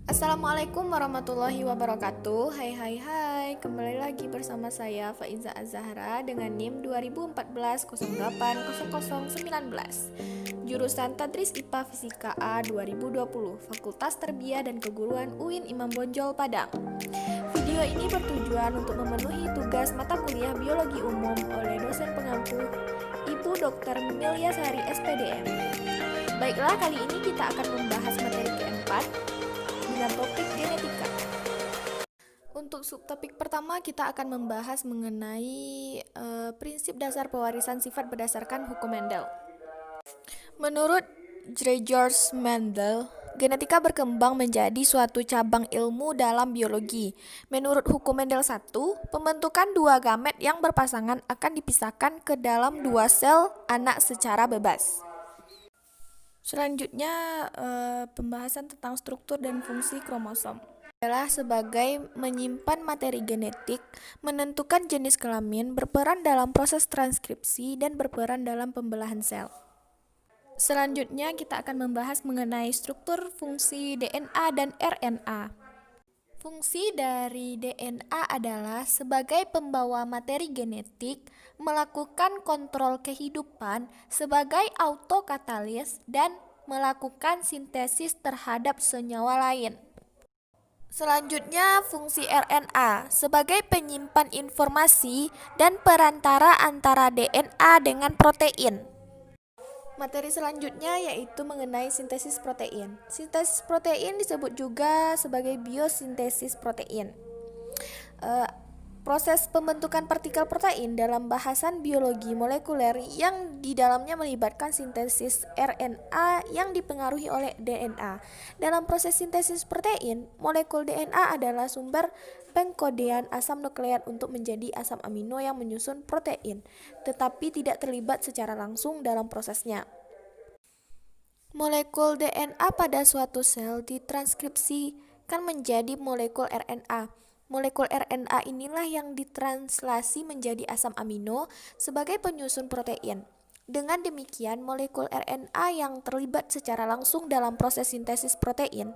Assalamualaikum warahmatullahi wabarakatuh. Hai, kembali lagi bersama saya Faiza Az-Zahra dengan NIM 2014-08-0019, jurusan Tadris IPA Fisika A 2020, Fakultas Tarbiyah dan Keguruan UIN Imam Bonjol Padang. Video ini bertujuan untuk memenuhi tugas mata kuliah biologi umum oleh dosen pengampu Ibu Dr. Milya Sari SPDM. Baiklah, kali ini kita akan membahas materi keempat dengan topik genetika. Untuk subtopik pertama kita akan membahas mengenai prinsip dasar pewarisan sifat berdasarkan hukum Mendel. Menurut George Mendel, genetika berkembang menjadi suatu cabang ilmu dalam biologi. Menurut hukum Mendel 1, pembentukan dua gamet yang berpasangan akan dipisahkan ke dalam dua sel anak secara bebas. Selanjutnya, pembahasan tentang struktur dan fungsi kromosom adalah sebagai menyimpan materi genetik, menentukan jenis kelamin, berperan dalam proses transkripsi, dan berperan dalam pembelahan sel. Selanjutnya, kita akan membahas mengenai struktur fungsi DNA dan RNA. Fungsi dari DNA adalah sebagai pembawa materi genetik, melakukan kontrol kehidupan sebagai autokatalis, dan melakukan sintesis terhadap senyawa lain. Selanjutnya, fungsi RNA sebagai penyimpan informasi dan perantara antara DNA dengan protein. Materi selanjutnya yaitu mengenai sintesis protein. Sintesis protein disebut juga sebagai biosintesis protein. Proses pembentukan partikel protein dalam bahasan biologi molekuler yang di dalamnya melibatkan sintesis RNA yang dipengaruhi oleh DNA. Dalam proses sintesis protein, molekul DNA adalah sumber pengkodean asam nukleat untuk menjadi asam amino yang menyusun protein, tetapi tidak terlibat secara langsung dalam prosesnya. Molekul DNA pada suatu sel ditranskripsikan menjadi molekul RNA. Molekul RNA inilah yang ditranslasi menjadi asam amino sebagai penyusun protein. Dengan demikian, molekul RNA yang terlibat secara langsung dalam proses sintesis protein.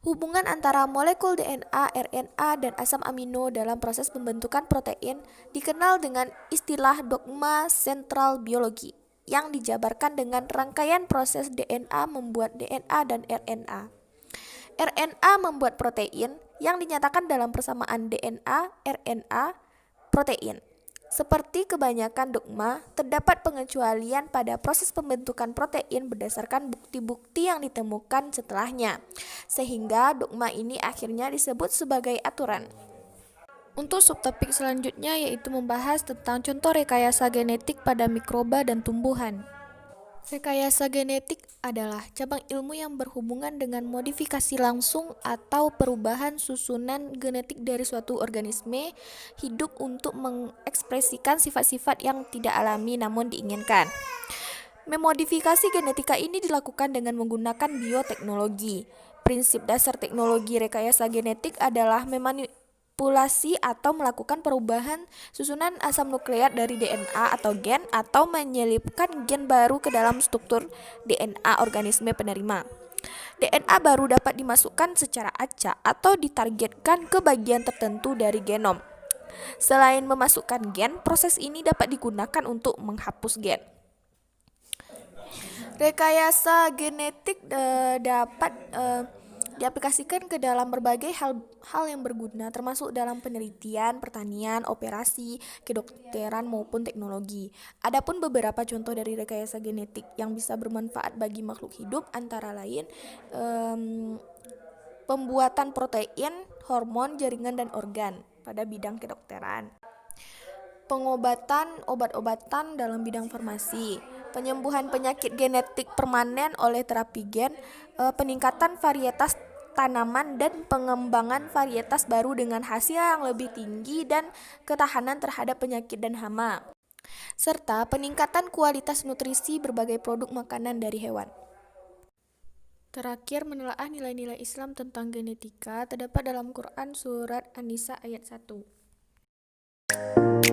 Hubungan antara molekul DNA, RNA, dan asam amino dalam proses pembentukan protein dikenal dengan istilah dogma sentral biologi, yang dijabarkan dengan rangkaian proses DNA membuat DNA dan RNA. RNA membuat protein yang dinyatakan dalam persamaan DNA, RNA, protein. Seperti kebanyakan dogma, terdapat pengecualian pada proses pembentukan protein berdasarkan bukti-bukti yang ditemukan setelahnya, sehingga dogma ini akhirnya disebut sebagai aturan. Untuk subtopik selanjutnya yaitu membahas tentang contoh rekayasa genetik pada mikroba dan tumbuhan. Rekayasa genetik adalah cabang ilmu yang berhubungan dengan modifikasi langsung atau perubahan susunan genetik dari suatu organisme hidup untuk mengekspresikan sifat-sifat yang tidak alami namun diinginkan. Memodifikasi genetika ini dilakukan dengan menggunakan bioteknologi. Prinsip dasar teknologi rekayasa genetik adalah manipulasi atau melakukan perubahan susunan asam nukleat dari DNA atau gen, atau menyelipkan gen baru ke dalam struktur DNA organisme penerima. DNA baru dapat dimasukkan secara acak atau ditargetkan ke bagian tertentu dari genom. Selain memasukkan gen, proses ini dapat digunakan untuk menghapus gen. Rekayasa genetik dapat diaplikasikan ke dalam berbagai hal yang berguna, termasuk dalam penelitian, pertanian, operasi, kedokteran maupun teknologi. Adapun beberapa contoh dari rekayasa genetik yang bisa bermanfaat bagi makhluk hidup antara lain pembuatan protein, hormon, jaringan, dan organ pada bidang kedokteran. Pengobatan, obat-obatan dalam bidang farmasi, penyembuhan penyakit genetik permanen oleh terapi gen, peningkatan varietas tanaman dan pengembangan varietas baru dengan hasil yang lebih tinggi dan ketahanan terhadap penyakit dan hama, serta peningkatan kualitas nutrisi berbagai produk makanan dari hewan. Terakhir, menelaah nilai-nilai Islam tentang genetika terdapat dalam Quran Surat An-Nisa ayat 1.